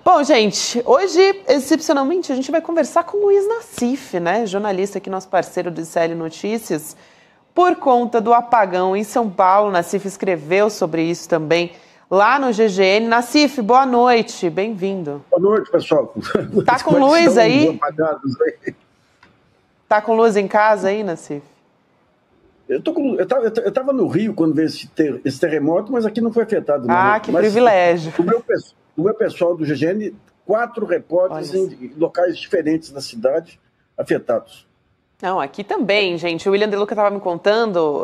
Bom, gente, hoje, excepcionalmente, a gente vai conversar com o Luiz Nassif, né? Jornalista aqui, nosso parceiro do ICL Notícias. Por conta do apagão em São Paulo, Nassif escreveu sobre isso também lá no GGN. Nassif, boa noite, bem-vindo. Boa noite, pessoal. Tá com luz aí? Tá com luz em casa aí, Nassif? Eu estava no Rio quando veio esse terremoto, mas aqui não foi afetado. Não. Ah, que privilégio. O meu pessoal do GGN, 4 repórteres em locais diferentes da cidade afetados. Não, aqui também, gente. O William De Luca estava me contando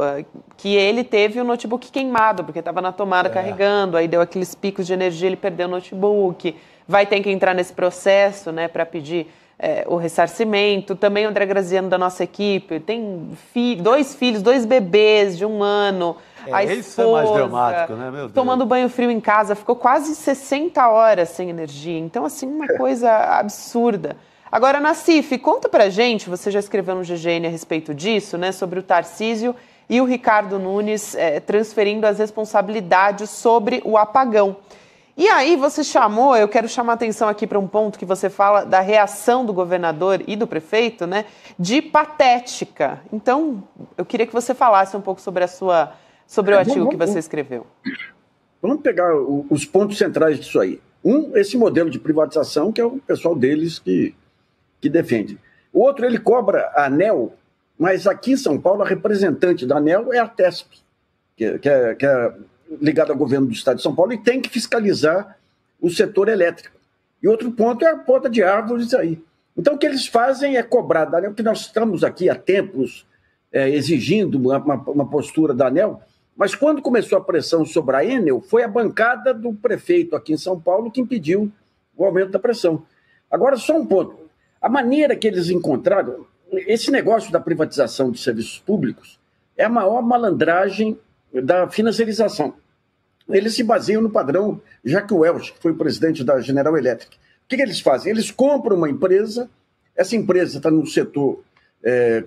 que ele teve o notebook queimado, porque estava na tomada carregando, aí deu aqueles picos de energia, ele perdeu o notebook. Vai ter que entrar nesse processo, né, para pedir o ressarcimento. Também o André Graziano, da nossa equipe, tem 2 filhos, 2 bebês de 1 ano. A esposa, isso é mais dramático, né, meu Deus? Tomando banho frio em casa, ficou quase 60 horas sem energia. Então, assim, uma coisa absurda. Agora, Nassif, conta pra gente, você já escreveu no GGN a respeito disso, né, sobre o Tarcísio e o Ricardo Nunes transferindo as responsabilidades sobre o apagão. E aí você chamou, eu quero chamar a atenção aqui para um ponto que você fala da reação do governador e do prefeito, né, de patética. Então, eu queria que você falasse um pouco sobre o artigo que você escreveu. Vamos pegar os pontos centrais disso aí. Esse modelo de privatização, que é o pessoal deles que defende. O outro, ele cobra a ANEEL, mas aqui em São Paulo, a representante da ANEEL é a TESP, que é ligada ao governo do estado de São Paulo e tem que fiscalizar o setor elétrico. E outro ponto é a poda de árvores aí. Então, o que eles fazem é cobrar da ANEEL, que nós estamos aqui há tempos exigindo uma postura da ANEEL, mas quando começou a pressão sobre a Enel, foi a bancada do prefeito aqui em São Paulo que impediu o aumento da pressão. Agora, só um ponto. A maneira que eles encontraram, esse negócio da privatização de serviços públicos é a maior malandragem da financiarização. Eles se baseiam no padrão Jack Welch, que foi o presidente da General Electric. O que eles fazem? Eles compram uma empresa, essa empresa está no setor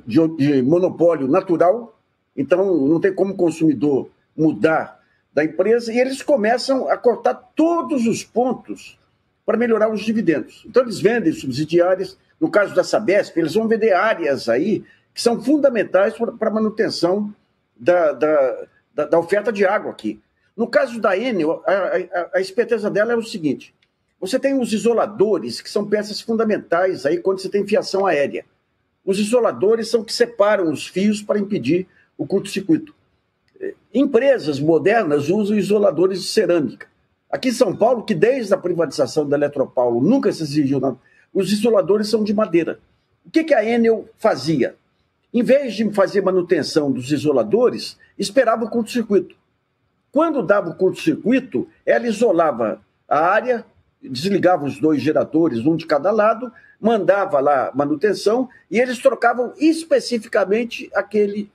de monopólio natural, então não tem como o consumidor mudar da empresa, e eles começam a cortar todos os pontos para melhorar os dividendos. Então eles vendem subsidiárias, no caso da Sabesp, eles vão vender áreas aí que são fundamentais para a manutenção da oferta de água aqui. No caso da Enel, a esperteza dela é o seguinte: você tem os isoladores, que são peças fundamentais aí quando você tem fiação aérea. Os isoladores são que separam os fios para impedir o curto-circuito. Empresas modernas usam isoladores de cerâmica. Aqui em São Paulo, que desde a privatização da Eletropaulo nunca se exigiu nada, os isoladores são de madeira. O que a Enel fazia? Em vez de fazer manutenção dos isoladores, esperava o curto-circuito. Quando dava o curto-circuito, ela isolava a área, desligava os 2 geradores, um de cada lado, mandava lá manutenção e eles trocavam especificamente aquele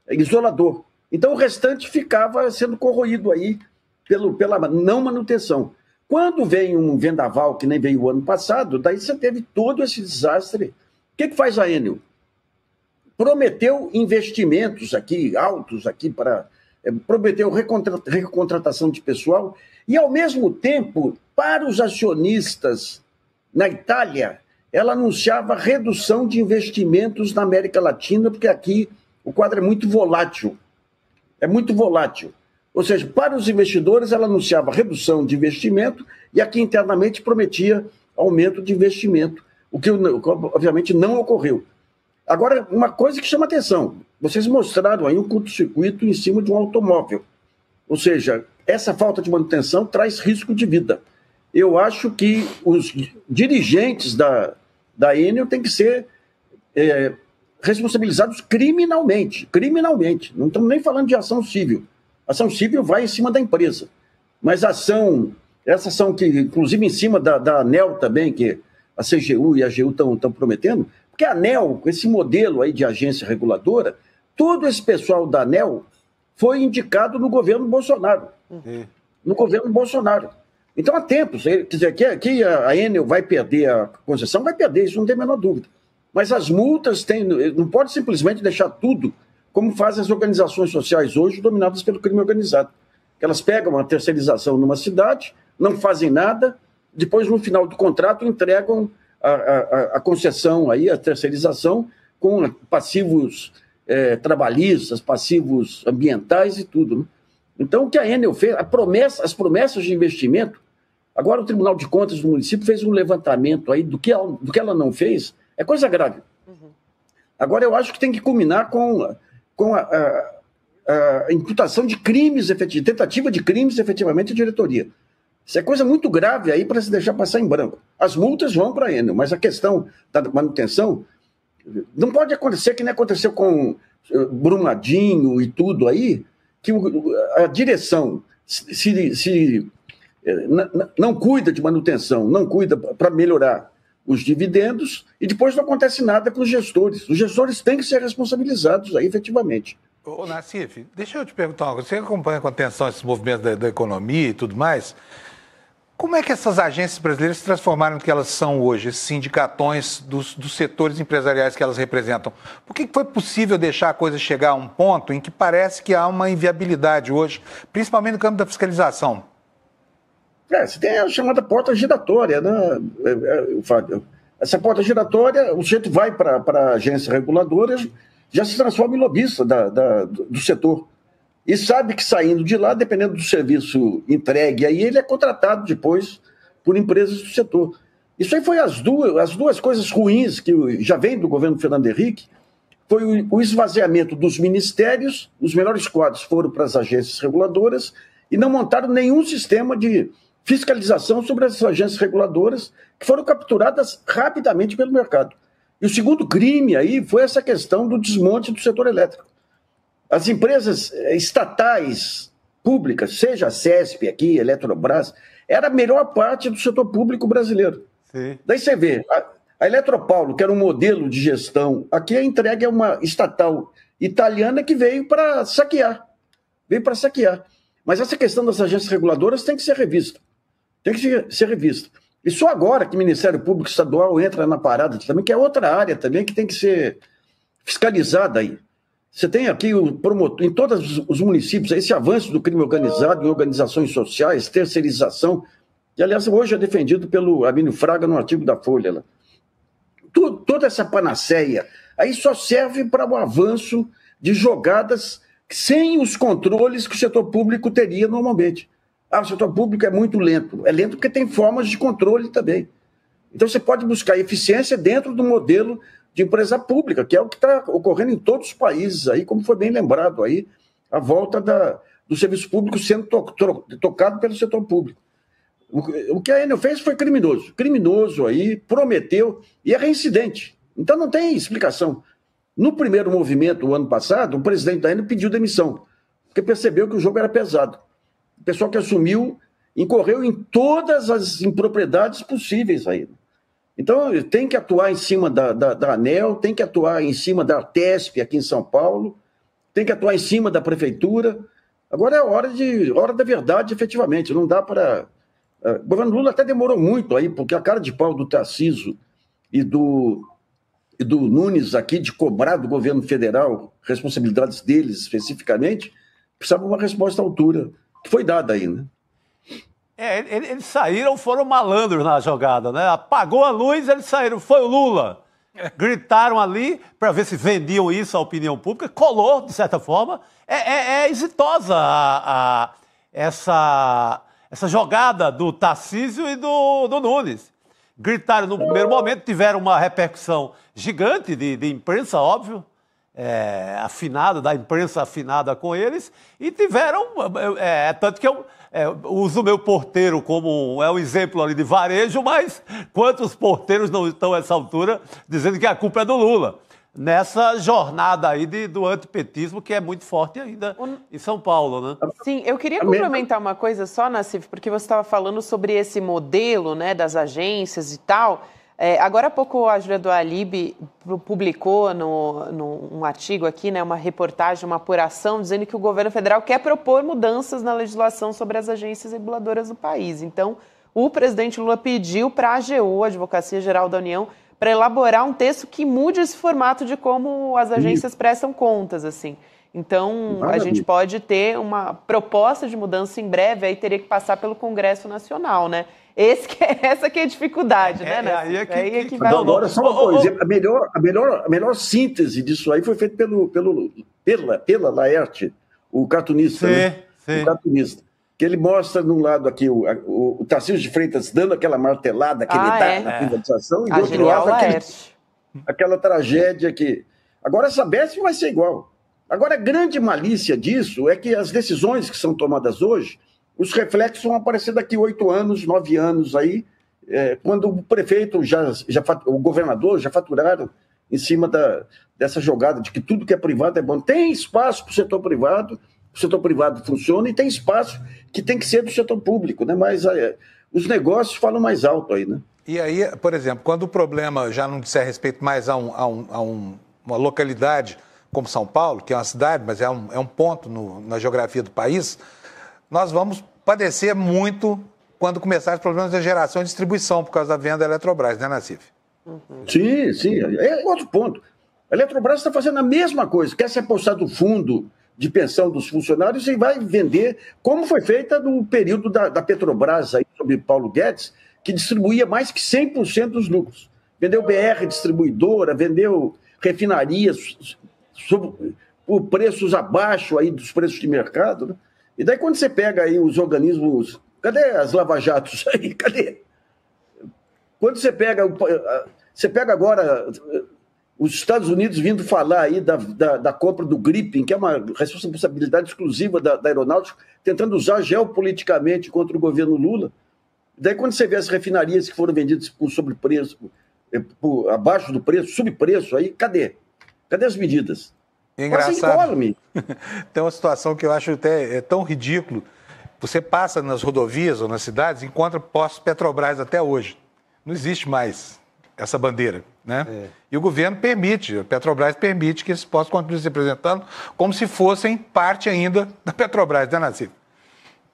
isolador. Então o restante ficava sendo corroído aí pela não manutenção. Quando vem um vendaval, que nem veio o ano passado, daí você teve todo esse desastre. O que faz a Enel? Prometeu investimentos aqui, altos aqui, prometeu recontratação de pessoal, e ao mesmo tempo, para os acionistas na Itália, ela anunciava redução de investimentos na América Latina, porque aqui o quadro é muito volátil. É muito volátil. Ou seja, para os investidores, ela anunciava redução de investimento e aqui internamente prometia aumento de investimento, o que obviamente não ocorreu. Agora, uma coisa que chama atenção, vocês mostraram aí um curto-circuito em cima de um automóvel. Ou seja, essa falta de manutenção traz risco de vida. Eu acho que os dirigentes da Enel têm que ser responsabilizados criminalmente. Não estamos nem falando de ação civil. Ação civil vai em cima da empresa. Mas essa ação que, inclusive em cima da ANEEL também, que a CGU e a AGU estão prometendo, porque a ANEEL, com esse modelo aí de agência reguladora, todo esse pessoal da ANEEL foi indicado no governo Bolsonaro. No governo Bolsonaro. Então há tempos, quer dizer, que a Enel vai perder a concessão, vai perder, isso não tem a menor dúvida. Mas as multas não pode simplesmente deixar tudo como fazem as organizações sociais hoje, dominadas pelo crime organizado. Elas pegam uma terceirização numa cidade, não fazem nada, depois, no final do contrato, entregam a concessão, aí, a terceirização, com passivos trabalhistas, passivos ambientais e tudo. Né? Então, o que a Enel fez, as promessas de investimento, agora o Tribunal de Contas do município fez um levantamento aí do que ela não fez, é coisa grave. Uhum. Agora, eu acho que tem que culminar com a imputação de crimes, tentativa de crimes efetivamente à diretoria. Isso é coisa muito grave aí para se deixar passar em branco. As multas vão para a Enel, mas a questão da manutenção não pode acontecer que nem aconteceu com Brumadinho e tudo aí, que a direção não cuida de manutenção, não cuida para melhorar os dividendos e depois não acontece nada com os gestores. Os gestores têm que ser responsabilizados aí, efetivamente. Ô, Nassif, deixa eu te perguntar uma coisa. Você acompanha com atenção esses movimentos da economia e tudo mais? Como é que essas agências brasileiras se transformaram no que elas são hoje, esses sindicatões dos setores empresariais que elas representam? Por que foi possível deixar a coisa chegar a um ponto em que parece que há uma inviabilidade hoje, principalmente no campo da fiscalização? Você tem a chamada porta giratória, né, Fábio? Essa porta giratória, o sujeito vai para a agência reguladora, já se transforma em lobista do setor. E sabe que saindo de lá, dependendo do serviço entregue, aí ele é contratado depois por empresas do setor. Isso aí foi as duas coisas ruins que já vem do governo Fernando Henrique, foi o esvaziamento dos ministérios, os melhores quadros foram para as agências reguladoras e não montaram nenhum sistema de fiscalização sobre essas agências reguladoras que foram capturadas rapidamente pelo mercado. E o segundo crime aí foi essa questão do desmonte do setor elétrico. As empresas estatais públicas, seja a CESP aqui, Eletrobras, era a melhor parte do setor público brasileiro. Sim. Daí você vê, a Eletropaulo, que era um modelo de gestão, aqui a entrega é uma estatal italiana que veio para saquear. Mas essa questão das agências reguladoras tem que ser revista. E só agora que o Ministério Público Estadual entra na parada também, que é outra área também que tem que ser fiscalizada aí. Você tem aqui o promotor, em todos os municípios, esse avanço do crime organizado em organizações sociais, terceirização, que, aliás, hoje é defendido pelo Armínio Fraga no artigo da Folha. Lá. Toda essa panaceia aí só serve para o avanço de jogadas sem os controles que o setor público teria normalmente. O setor público é muito lento. É lento porque tem formas de controle também. Então, você pode buscar eficiência dentro do modelo de empresa pública, que é o que está ocorrendo em todos os países, aí, como foi bem lembrado, aí, a volta do serviço público sendo tocado pelo setor público. O que a Enel fez foi criminoso. Criminoso aí, prometeu, e é reincidente. Então não tem explicação. No primeiro movimento, o ano passado, o presidente da Enel pediu demissão, porque percebeu que o jogo era pesado. O pessoal que assumiu incorreu em todas as impropriedades possíveis aí. Então, tem que atuar em cima da ANEEL, tem que atuar em cima da Artesp aqui em São Paulo, tem que atuar em cima da prefeitura. Agora é a hora da verdade, efetivamente. Não dá para... O governo Lula até demorou muito aí, porque a cara de pau do Tarcísio e do Nunes aqui de cobrar do governo federal responsabilidades deles especificamente, precisava de uma resposta à altura, que foi dada aí, né? Eles saíram, foram malandros na jogada, né? Apagou a luz, eles saíram. Foi o Lula. Gritaram ali para ver se vendiam isso à opinião pública. Colou, de certa forma. É exitosa essa jogada do Tarcísio e do Nunes. Gritaram no primeiro momento, tiveram uma repercussão gigante de imprensa, óbvio. Afinada, da imprensa afinada com eles. E tiveram... tanto que eu... uso o meu porteiro como um exemplo ali de varejo, mas quantos porteiros não estão a essa altura dizendo que a culpa é do Lula? Nessa jornada aí do antipetismo que é muito forte ainda em São Paulo, né? Sim, eu queria complementar uma coisa só, Nassif, porque você estava falando sobre esse modelo, né, das agências e tal. Agora há pouco a Júlia do Alibe publicou num artigo aqui, né, uma reportagem, uma apuração, dizendo que o governo federal quer propor mudanças na legislação sobre as agências reguladoras do país. Então, o presidente Lula pediu para a AGU, a Advocacia Geral da União, para elaborar um texto que mude esse formato de como as agências prestam contas, assim. Então, a gente pode ter uma proposta de mudança em breve, aí teria que passar pelo Congresso Nacional, né? Essa que é a dificuldade, né, Nassif? Agora, só uma coisa, a melhor síntese disso aí foi feita pela Laerte, o cartunista, né? O cartunista. Que ele mostra, num lado aqui, o Tarcísio de Freitas dando aquela martelada que ele dá na privatização, e do outro lado, aquela tragédia que... Agora, essa Sabesp vai ser igual. Agora, a grande malícia disso é que as decisões que são tomadas hoje, os reflexos vão aparecer daqui 8 anos, 9 anos aí, quando o prefeito, o governador já faturaram em cima dessa jogada de que tudo que é privado é bom. Tem espaço para o setor privado funciona e tem espaço que tem que ser do setor público, né? Mas os negócios falam mais alto aí, né? E aí, por exemplo, quando o problema já não disser respeito mais a uma localidade como São Paulo, que é uma cidade, mas é um ponto na geografia do país, nós vamos padecer muito quando começar os problemas da geração e distribuição por causa da venda da Eletrobras, né, Nassif? Sim. É outro ponto. A Eletrobras está fazendo a mesma coisa, quer se apossar do fundo de pensão dos funcionários e vai vender, como foi feita no período da Petrobras, aí, sob Paulo Guedes, que distribuía mais que 100% dos lucros. Vendeu BR distribuidora, vendeu refinarias por preços abaixo aí dos preços de mercado, né? E daí quando você pega aí os organismos... Cadê as lava-jatos aí? Cadê? Quando você pega agora os Estados Unidos vindo falar aí da compra do Gripen, que é uma responsabilidade exclusiva da aeronáutica, tentando usar geopoliticamente contra o governo Lula. Daí quando você vê as refinarias que foram vendidas por sobrepreço, abaixo do preço, subpreço, aí cadê? Cadê as medidas? É engraçado. Tem uma situação que eu acho até tão ridículo. Você passa nas rodovias ou nas cidades e encontra postos Petrobras até hoje. Não existe mais essa bandeira, né? E o governo permite, a Petrobras permite que esses postos continuem se apresentando como se fossem parte ainda da Petrobras, né, Nassif?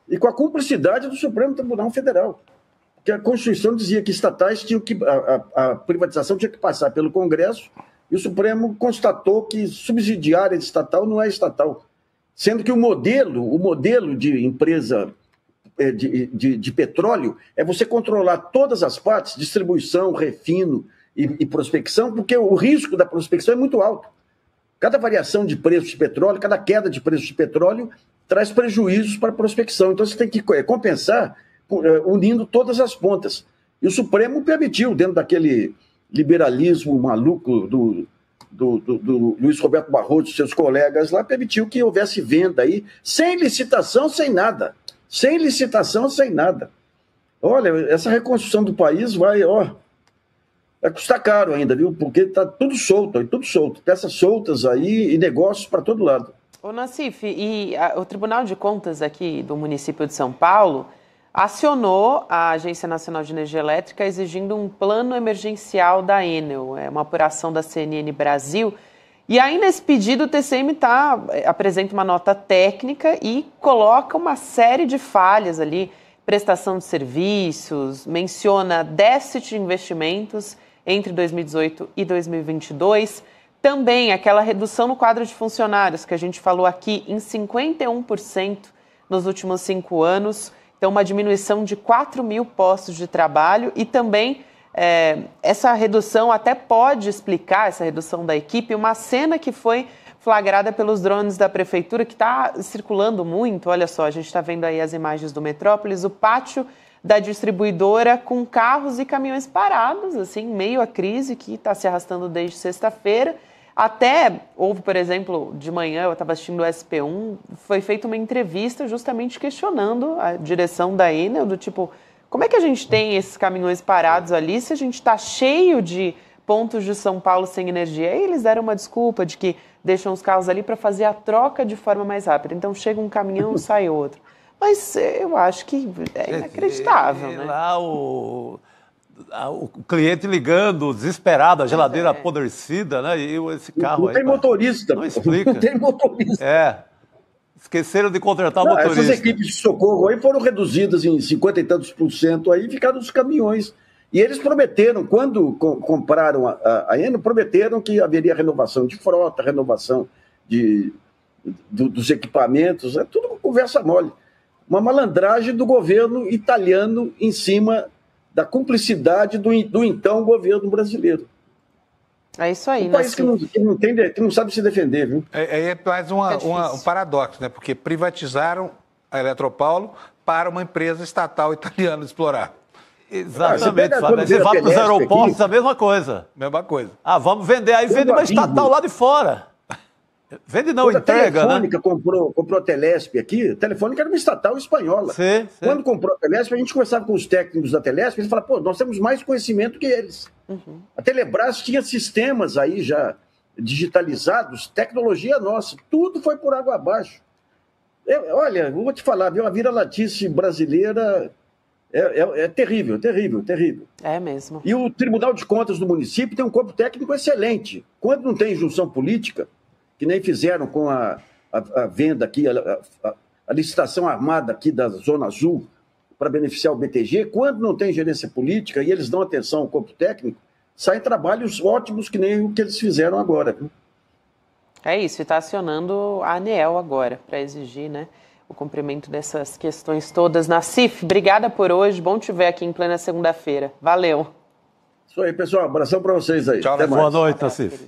E com a cumplicidade do Supremo Tribunal Federal. Porque a Constituição dizia que estatais tinham que... A privatização tinha que passar pelo Congresso e o Supremo constatou que subsidiária de estatal não é estatal. Sendo que o modelo de empresa de petróleo é você controlar todas as partes, distribuição, refino e prospecção, porque o risco da prospecção é muito alto. Cada variação de preço de petróleo, cada queda de preço de petróleo traz prejuízos para a prospecção. Então você tem que compensar unindo todas as pontas. E o Supremo permitiu, dentro daquele liberalismo maluco do Luiz Roberto Barroso e seus colegas lá, permitiu que houvesse venda aí, sem licitação, sem nada. Sem licitação, sem nada. Olha, essa reconstrução do país vai custar caro ainda, viu? Porque está tudo solto. Peças soltas aí e negócios para todo lado. Ô, Nassif, o Tribunal de Contas aqui do município de São Paulo acionou a Agência Nacional de Energia Elétrica exigindo um plano emergencial da Enel, uma apuração da CNN Brasil. E aí, nesse pedido, o TCM apresenta uma nota técnica e coloca uma série de falhas ali, prestação de serviços, menciona déficit de investimentos entre 2018 e 2022, também aquela redução no quadro de funcionários que a gente falou aqui em 51% nos últimos 5 anos, então uma diminuição de 4 mil postos de trabalho e também essa redução até pode explicar, essa redução da equipe, uma cena que foi flagrada pelos drones da prefeitura, que está circulando muito. Olha só, a gente está vendo aí as imagens do Metrópolis, o pátio da distribuidora com carros e caminhões parados, assim, meio à crise que está se arrastando desde sexta-feira. Até houve, por exemplo, de manhã, eu estava assistindo o SP1, foi feita uma entrevista justamente questionando a direção da Enel, do tipo, como é que a gente tem esses caminhões parados ali se a gente está cheio de pontos de São Paulo sem energia? Aí eles deram uma desculpa de que deixam os carros ali para fazer a troca de forma mais rápida. Então chega um caminhão, sai outro. Mas eu acho que é inacreditável, né? Lá o cliente ligando, desesperado, a geladeira apodrecida, né? E esse carro não aí... Tem motorista. Não explica. Não tem motorista. Esqueceram de contratar o motorista. Essas equipes de socorro aí foram reduzidas em 50 e tantos % aí, ficaram os caminhões. E eles prometeram, quando compraram a Enel, prometeram que haveria renovação de frota, renovação dos equipamentos, tudo conversa mole. Uma malandragem do governo italiano em cima da cumplicidade do então governo brasileiro. É isso aí, um país que não sabe se defender, viu? É mais um paradoxo, né? Porque privatizaram a Eletropaulo para uma empresa estatal italiana explorar. Exatamente, Fábio. Você vai para os aeroportos, a mesma coisa. Mesma coisa. Ah, vamos vender, aí vende uma estatal lá de fora. Vende não, entrega, né? A Telefônica comprou a Telesp aqui, a Telefônica era uma estatal espanhola. Sim. Quando comprou a Telesp, a gente conversava com os técnicos da Telesp, eles falavam, pô, nós temos mais conhecimento que eles. Uhum. A Telebrás tinha sistemas aí já digitalizados, tecnologia nossa, tudo foi por água abaixo. Olha, eu vou te falar, viu, a vira-latice brasileira é terrível, terrível, terrível. É mesmo. E o Tribunal de Contas do município tem um corpo técnico excelente. Quando não tem injunção política, que nem fizeram com a venda aqui, a licitação armada aqui da Zona Azul para beneficiar o BTG, quando não tem gerência política e eles dão atenção ao corpo técnico, saem trabalhos ótimos que nem o que eles fizeram agora. É isso, e está acionando a ANEEL agora para exigir, né, o cumprimento dessas questões todas. Nassif, obrigada por hoje, bom te ver aqui em plena segunda-feira. Valeu. Isso aí, pessoal, abração para vocês aí. Tchau, boa noite, Nassif.